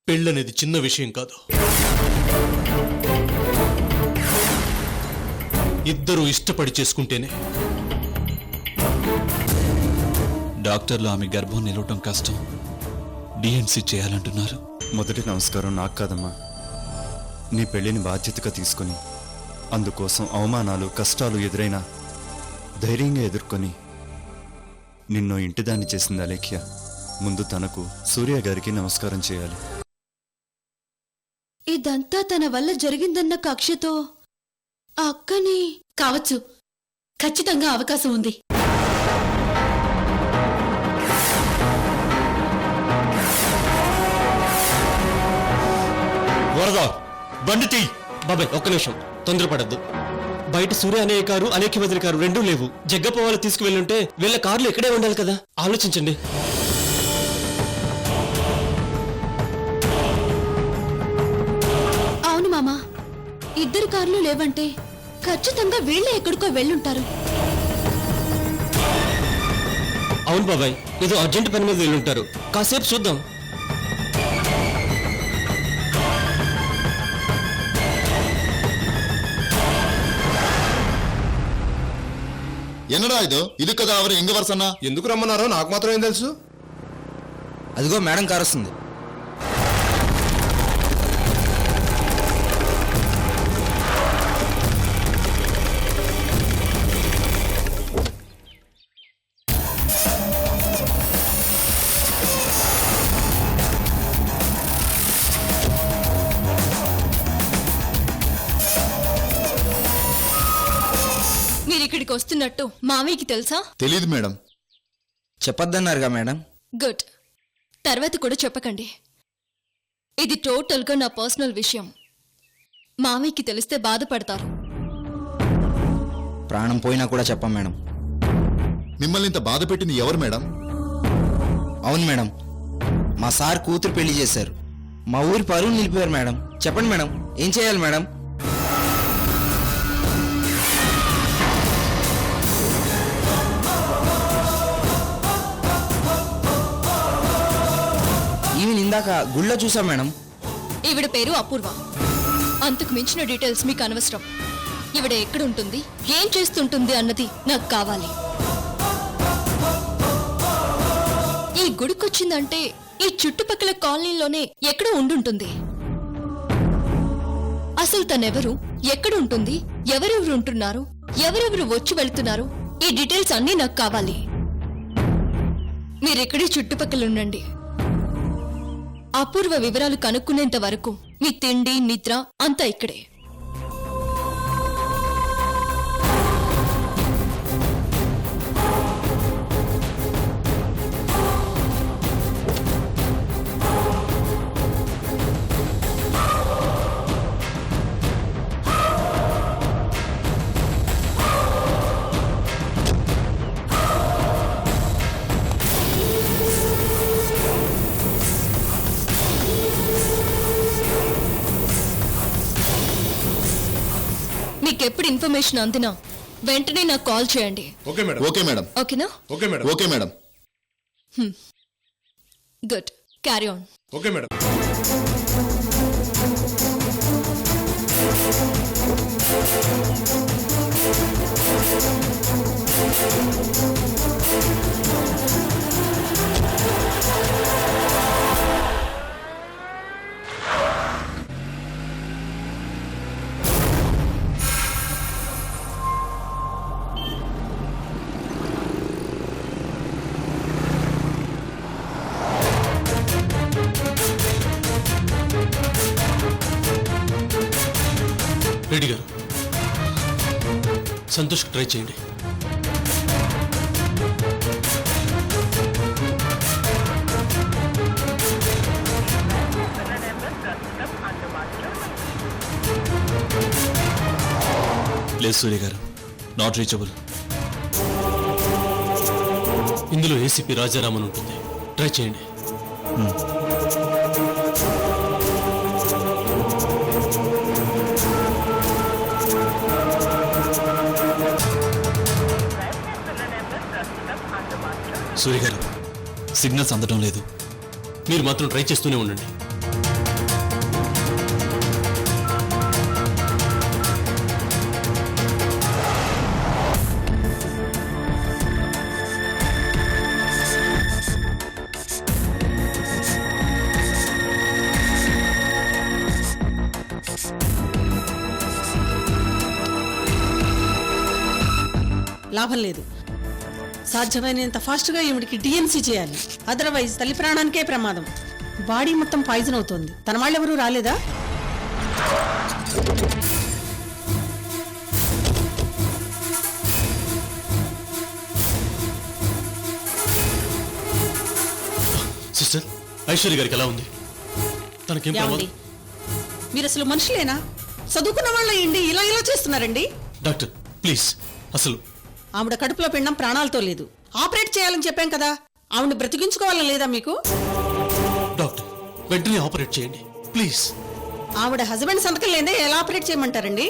పెళ్ళనేది చిన్న విషయం కాదు. ఇద్దరూ ఇష్టపడి చేసుకుంటేనే. డాక్టర్లు ఆమె గర్భం నిలవటం కష్టం, డిఎన్సీ చేయాలంటున్నారు. మొదటి నమస్కారం నాకు కాదమ్మా, నీ పెళ్లిని బాధ్యతగా తీసుకుని అందుకోసం అవమానాలు కష్టాలు ఎదురైనా ధైర్యంగా ఎదుర్కొని నిన్ను ఇంటిదాన్ని చేసింది అలేఖ్య. ముందు తనకు సూర్య గారికి నమస్కారం చేయాలి. ఇదంతా తన వల్ల జరిగిందన్న కక్షతో ఆ అక్కని కావచ్చు, ఖచ్చితంగా అవకాశం ఉంది. వరదా బండి తీ. బాబాయ్ ఒక్క నిమిషం, తొందరపడద్దు. బయట సూర్య అనే కారు, అనేక వదిలి కారు రెండూ లేవు. జగ్గప్ప వాళ్ళు తీసుకువెళ్ళుంటే వీళ్ళ కార్లు ఇక్కడే ఉండాలి కదా. ఆలోచించండి. అవును మామా, ఇద్దరు కార్లు లేవంటే ఖచ్చితంగా వీళ్ళే ఎక్కడికో వెళ్ళుంటారు. అవును బాబాయ్, ఏదో అర్జెంట్ పని మీద వెళ్ళుంటారు. కాసేపు చూద్దాం. என்னடா இது కదా அவர் எங்க వరసన్నా? ఎందుకు రమ్మన్నారో నాకు మాత్రం ఏం తెలుసు. అదిగో మేడం కారు వస్తుంది. మీరిక్కడికి వస్తున్నట్టు మామయ్యకి తెలుసా? తెలీదు మేడం. చెప్పొద్దన్నారుగా మేడం. గుడ్. తర్వాత కూడా చెప్పకండి. ఇది టోటల్గా నా పర్సనల్ విషయం. మామయ్యకి తెలిస్తే బాధపడతారు. ప్రాణం పోయినా కూడా చెప్పం మేడం. మిమ్మల్ని ఇంత బాధ పెట్టింది ఎవరు మేడం? అవును మేడం, మా సార్ కూతురు పెళ్లి చేశారు. మా ఊరి పరువు నిలిపారు మేడం. చెప్పండి మేడం, ఏం చేయాలి మేడం? ఈమెను ఇందాక గుళ్ళో చూసాం మేడం. ఈవిడ పేరు అపూర్వ. అంతకు మించిన డీటెయిల్స్ మీకు అనవసరం. ఈవిడ ఎక్కడుంటుంది, ఏం చేస్తుంటుంది అన్నది నాకు కావాలి. ఈ గుడికొచ్చిందంటే ఈ చుట్టుపక్కల కాలనీలోనే ఎక్కడో ఉండుంటుంది. అసలు తనెవరు, ఎక్కడ ఉంటుంది, ఎవరెవరు ఉంటున్నారు, ఎవరెవరు వచ్చి వెళ్తున్నారు, ఈ డీటెయిల్స్ అన్నీ నాకు కావాలి. మీరెక్కడే చుట్టుపక్కల ఉండండి. అపూర్వ వివరాలు కనుక్కునేంత వరకు మీ తిండి నిద్ర అంతా ఇక్కడే. మీకెప్పుడు ఇన్ఫర్మేషన్ అందినా వెంటనే నాకు కాల్ చేయండి. Okay madam. Okay madam. ఓకేనా? Okay madam. Okay madam. Good, carry on. Okay madam. Reddy garu, సంతోష్కి ట్రై చేయండి. లేదు సూర్య గారు, నాట్ రీచబుల్. ఇందులో ఏసీపీ రాజారామన్ ఉంటుంది, ట్రై చేయండి. సూర్య గారు, సిగ్నల్స్ అందడం లేదు. మీరు మాత్రం ట్రై చేస్తూనే ఉండండి. లాభం లేదు. సాధ్యమైనంత ఫాస్ట్గా ఈవిడికి డిఎన్సీ చేయాలి. అదర్వైజ్ తల్లి ప్రాణానికే ప్రమాదం. బాడీ మొత్తం పాయిజన్ అవుతోంది. తన వాళ్ళెవరూ రాలేదా? సిస్టర్, ఐశ్వర్య గారికి ఎలా ఉంది? తనకేం ఏమండి, ప్రమాదం? మీరు అసలు మనుషులేనా? చదువుకున్న వాళ్ళ ఇండి ఇలా ఇలా చేస్తున్నారండి. డాక్టర్ ప్లీజ్, అసలు ఆవిడ కడుపులో పిండం ప్రాణాలతో లేదు. ఆపరేట్ చేయాలని చెప్పాం కదా. ఆవిడ బ్రతికించుకోవాలని లేదా మీకు? డాక్టర్ వెంటనే ఆపరేట్ చేయండి ప్లీజ్. ఆవిడ హస్బెండ్ సంతకం లేదే ఎలా ఆపరేట్ చేయమంటారండి?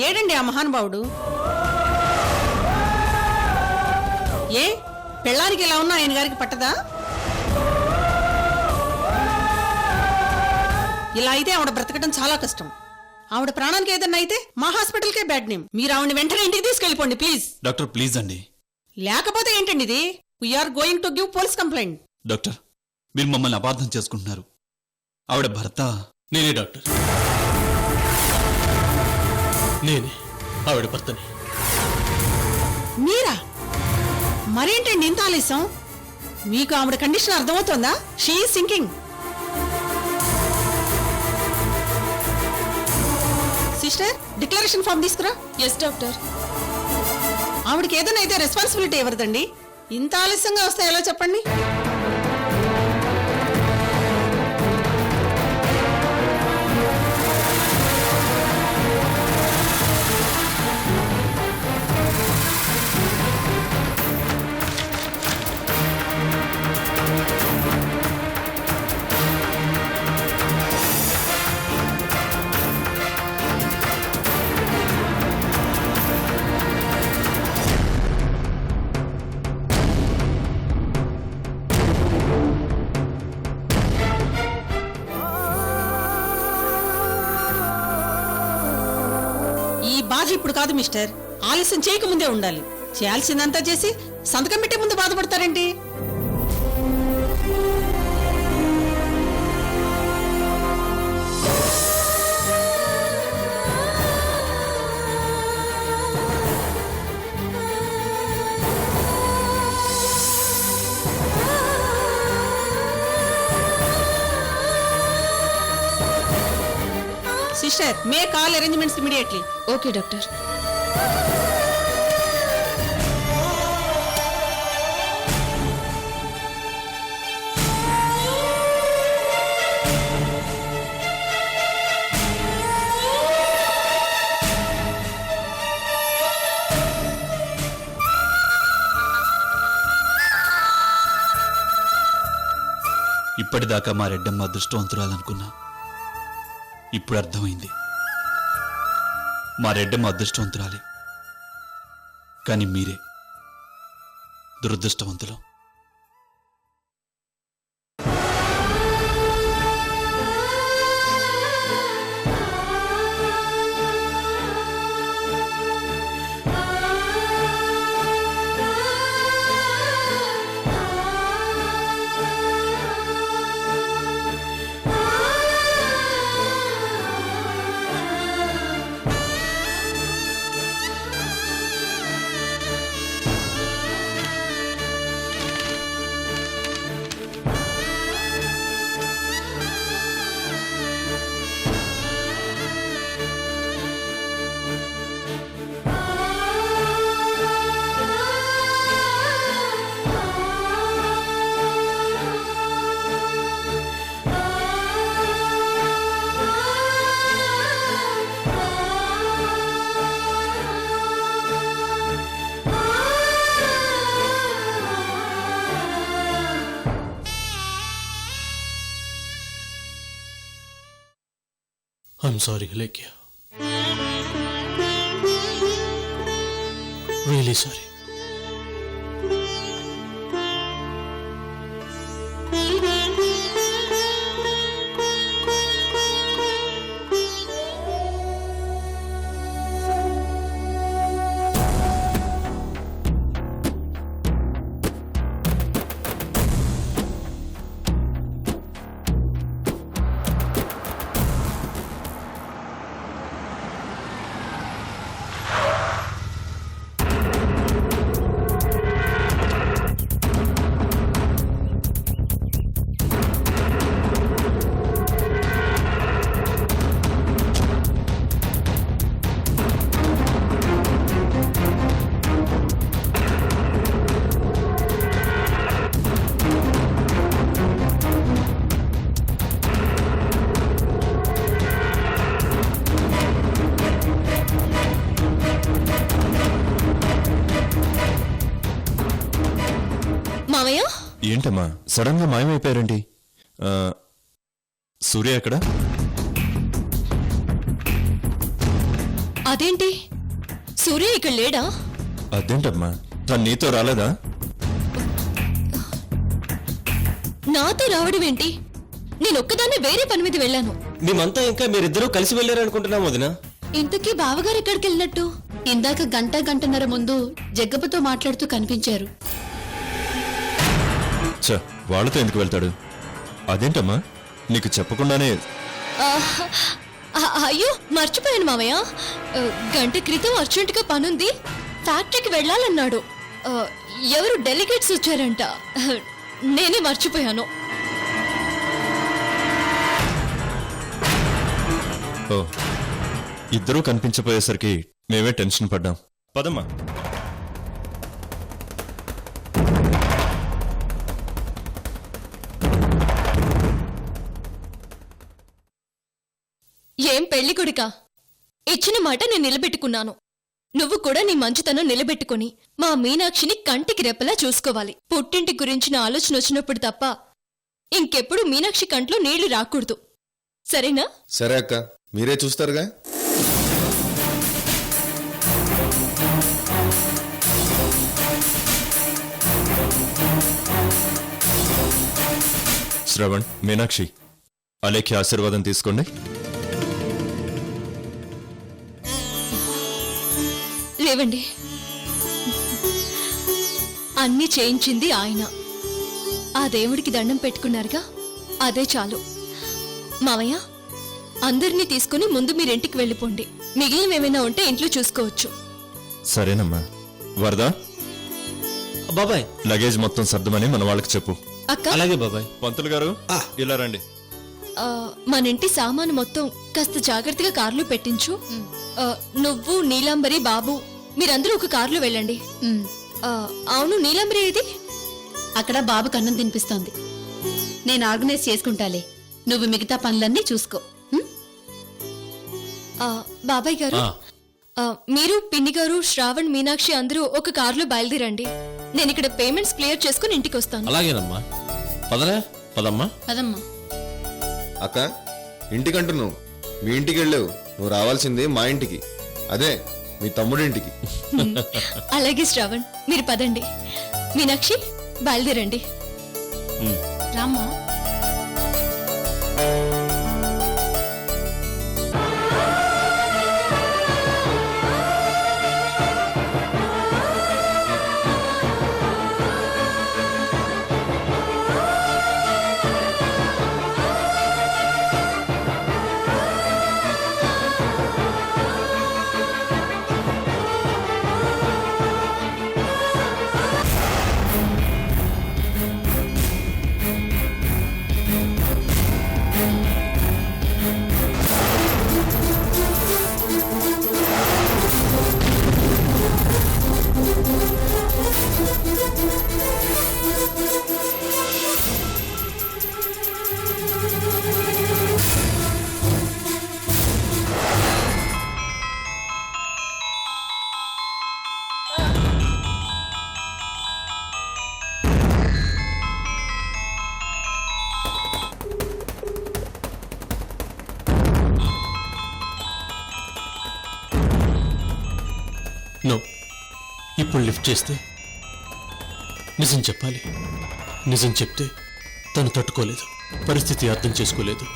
ఏడండి ఆ మహానుభావుడు? ఏ పెళ్ళానికి ఇలా ఉన్నా ఆయన గారికి పట్టదా? ఇలా అయితే ఆవిడ బ్రతకడం చాలా కష్టం. ఆవిడ ప్రాణానికి ఏదన్నా అయితే మా హాస్పిటల్కే బ్యాడ్ నేమ్. మీరు ఆవిడ వెంటనే ఇంటికి తీసుకెళ్ళిపోండి ప్లీజ్. డాక్టర్ ప్లీజ్ అండి. లేకపోతే ఏంటండి ఇది? We are going to give police complaint. Doctor మీరు మమ్మల్ని అపార్థం చేసుకుంటున్నారు. ఆవిడ భర్త నేనే డాక్టర్, నేనే ఆవిడ భర్తని. మీరా? మరేంటండి ఇంత ఆలస్యం? మీకు ఆవిడ కండిషన్ అర్థమవుతోందా? She is sinking. Sister, declaration form తీసుకురా. Yes doctor. ఆవిడకి ఏదైనా అయితే రెస్పాన్సిబిలిటీ ఎవరిదండి? ఇంత ఆలస్యంగా వస్తే ఎలా చెప్పండి? ఈ బాధ ఇప్పుడు కాదు మిస్టర్. ఆలస్యం చేయకముందే ఉండాలి. చేయాల్సిందంతా చేసి సంతకం పెట్టే ముందు బాధపడతారేంటి? Sister, make all arrangements immediately. Okay doctor. ఇప్పటిదాకా మా రెడ్డమ్మ అదృష్టవంతురాలనుకున్నా. ఇప్పుడు అర్థమైంది, మా రెడ్డమ్మ అదృష్టవంతురాలే, కానీ మీరే దురదృష్టవంతులు. I'm sorry, Alekia. Really sorry. అదేంటమ్మా సడన్ గా మాయమైపోయారేంటి ఆ, సూర్య ఎక్కడ? అదేంటి సూర్య ఇక్కడ లేడా? అదేంటమ్మా తను నీతో రాలేదా? నాతో రావడం ఏంటి? నేను ఒక్కదాన్ని వేరే పని మీద వెళ్ళాను. మేమంతా ఇంకా మీరిద్దరూ కలిసి వెళ్ళారనుకుంటున్నాం వదినా. ఇంతకీ బావగారు ఎక్కడికి వెళ్ళినట్టు? ఇందాక గంటన్నర ముందు జగ్గప్పతో మాట్లాడుతూ కనిపించారు. చ వాళ్ళతో ఎందుకు వెళ్తాడు? అదేంటమ్మా నీకు చెప్పకుండానే? అయ్యో మర్చిపోయాను మామయ్య. గంట క్రితం అర్జెంటుగా పనుంది, ఫ్యాక్టరీకి వెళ్ళాలన్నాడు. ఎవరు డెలిగేట్స్ వచ్చారంట, నేనే మర్చిపోయాను. ఓ ఇద్దరూ కనిపించపోయేసరికి మేమే టెన్షన్ పడ్డాం. పదమ్మా. ఏం పెళ్లి కొడుకా, ఇచ్చిన మాట నేను నిలబెట్టుకున్నాను. నువ్వు కూడా నీ మంచితనం నిలబెట్టుకుని మా మీనాక్షిని కంటికి రెప్పలా చూసుకోవాలి. పుట్టింటి గురించిన ఆలోచన వచ్చినప్పుడు తప్ప ఇంకెప్పుడు మీనాక్షి కంట్లో నీళ్లు రాకూడదు, సరేనా? సరే అక్క, మీరే చూస్తారుగా. శ్రవణ్, మీనాక్షి, అలేఖ్య ఆశీర్వాదం తీసుకోండి. లేవండి, అన్నీ చేయించింది ఆయన. ఆ దేవుడికి దండం పెట్టుకున్నారుగా, అదే చాలు. మావయ్య, అందరినీ తీసుకుని ముందు మీరింటికి వెళ్ళిపోండి. మిగిలినవేమైనా ఉంటే ఇంట్లో చూసుకోవచ్చు. సరేనమ్మా. వరదా, బాబాయ్. లగేజ్ మొత్తం సర్దమని మన వాళ్ళకి చెప్పు. అక్క, అలాగే బాబాయ్. పంతులు గారు ఇలా రండి. మన ఇంటి సామాను మొత్తం కాస్త జాగ్రత్తగా కారులో పెట్టించు. నువ్వు, నీలాంబరి, బాబు మీరందరూ ఒక కారులో వెళ్ళండి. అవును, నీలాంబరి ఏది? అక్కడ బాబుకి అన్నం తినిపిస్తోంది. నేను ఆర్గనైజ్ చేసుకుంటాలే, నువ్వు మిగతా పనులన్నీ చూసుకో. ఉం? బాబాయ్ గారు, మీరు, పిన్ని గారు, శ్రావణ్, మీనాక్షి అందరూ ఒక కారులో బయలుదేరండి. నేను ఇక్కడ పేమెంట్స్ క్లియర్ చేసుకుని ఇంటికి వస్తాను. అలాగేనమ్మా. పదరా, పదమ్మా. పదమ్మా. అక్క, ఇంటికంటున్నావు, మీ ఇంటికి వెళ్ళావు. నువ్వు రావాల్సింది మా ఇంటికి, అదే మీ తమ్ముడింటికి. అలాగే శ్రావణ్, మీరు పదండి. మీనాక్షి, బయలుదేరండి. రామ్మా. నో, ఇప్పుడు లిఫ్ట్ చేస్తే నిజం చెప్పాలి. నిజం చెప్తే తను తట్టుకోలేదు, పరిస్థితి అర్థం చేసుకోలేదు.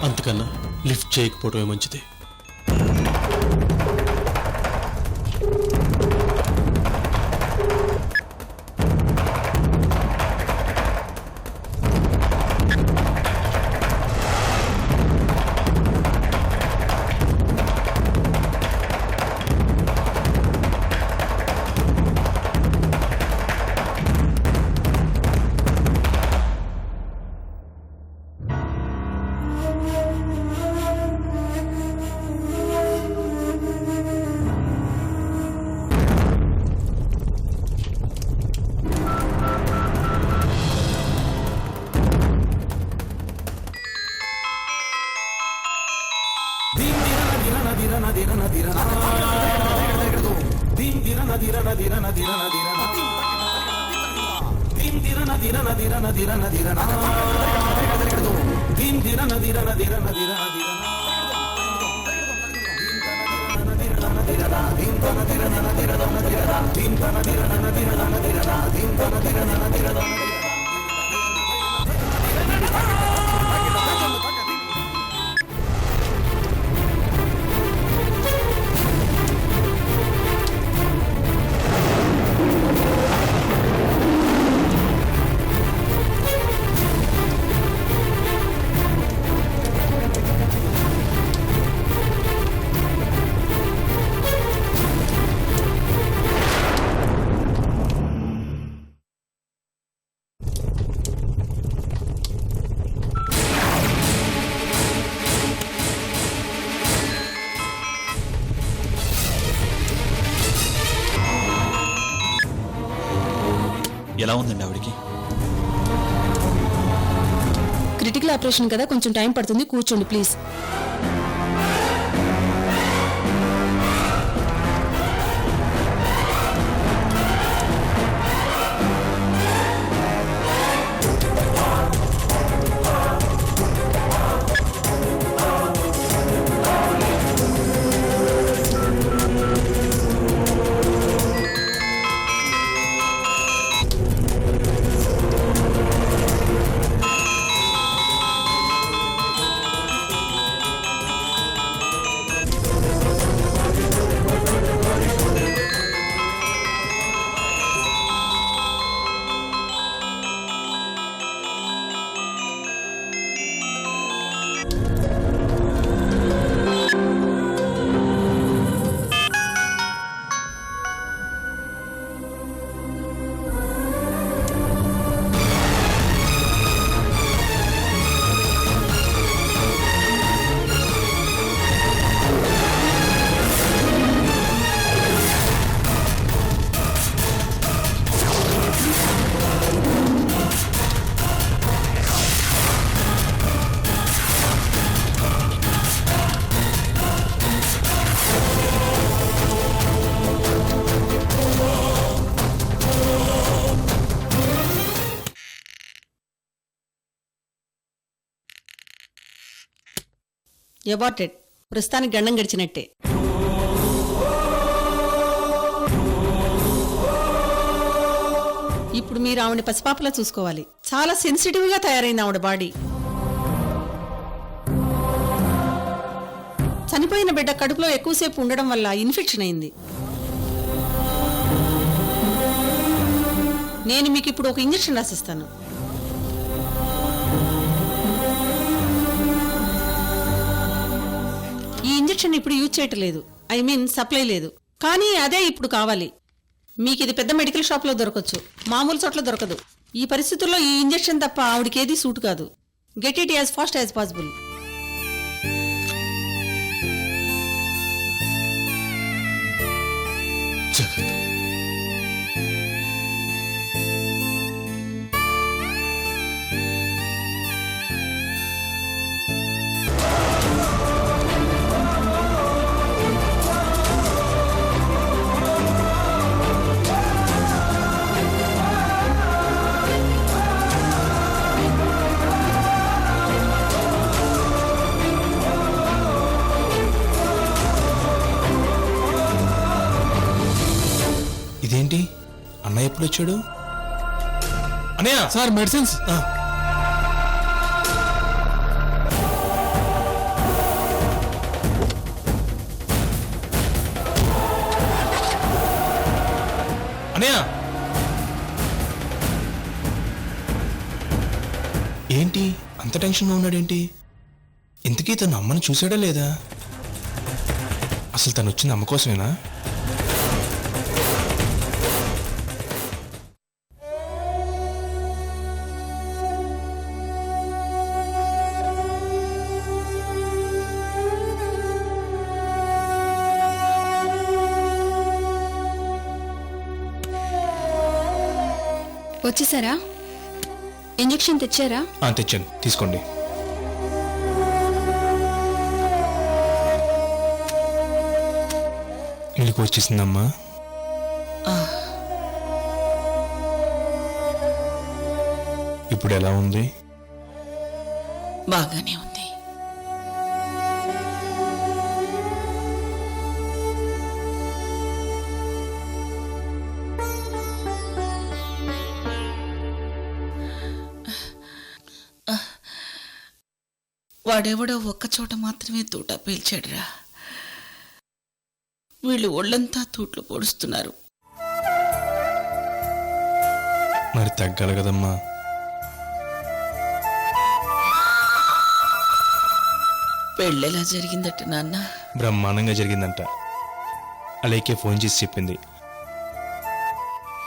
అంతకన్నా లిఫ్ట్ చేయకపోవడమే మంచిది. ఎలా ఉందండి ఆవిడికి? క్రిటికల్ ఆపరేషన్ కదా, కొంచెం టైం పడుతుంది, కూర్చోండి ప్లీజ్. అబార్టెడ్. ప్రస్తుతానికి గండం గడిచినట్టే. ఇప్పుడు మీరు ఆవిడ పసిపాపలా చూసుకోవాలి. చాలా సెన్సిటివ్ గా తయారైంది ఆవిడ బాడీ. చనిపోయిన బిడ్డ కడుపులో ఎక్కువసేపు ఉండడం వల్ల ఇన్ఫెక్షన్ అయింది. నేను మీకు ఇప్పుడు ఒక ఇంజెక్షన్ రాసిస్తాను. ఈ ఇంజెక్షన్ ఇప్పుడు యూజ్ చేయట్లేదు, సప్లై లేదు. కానీ అదే ఇప్పుడు కావాలి. మీకు ఇది పెద్ద మెడికల్ షాప్లో దొరకచ్చు, మామూలు చోట్ల దొరకదు. ఈ పరిస్థితుల్లో ఈ ఇంజెక్షన్ తప్ప ఆవిడకి ఏది సూట్ కాదు. Get it as fast as possible. ఇదేంటి అన్నయ్య ఎప్పుడు వచ్చాడు? అన్నయ్య సార్ మెడిసిన్స్. అన్నయ్య ఏంటి అంత టెన్షన్గా ఉన్నాడేంటి? ఇంతకీ తను అమ్మని చూసాడా లేదా? అసలు తను వచ్చింది అమ్మ కోసమేనా? వచ్చేసారా? ఇంజెక్షన్ తెచ్చారా? తెచ్చాను, తీసుకోండి. మీకు వచ్చేసిందమ్మా. ఇప్పుడు ఎలా ఉంది? బాగానే ఉంది. వాడెవడో ఒక్కచోట మాత్రమే తూటా పీల్చాడురా. వీళ్ళు ఒళ్ళంతా తూట్లు పొడుస్తున్నారు. మరి తగ్గాలి కదమ్మా. పెళ్ళెలా జరిగిందట నాన్న? బ్రహ్మాండంగా జరిగిందంట. అలేకే ఫోన్ చేసి చెప్పింది.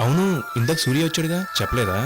అవును, ఇందాక సూర్య వచ్చాడుగా, చెప్పలేదా?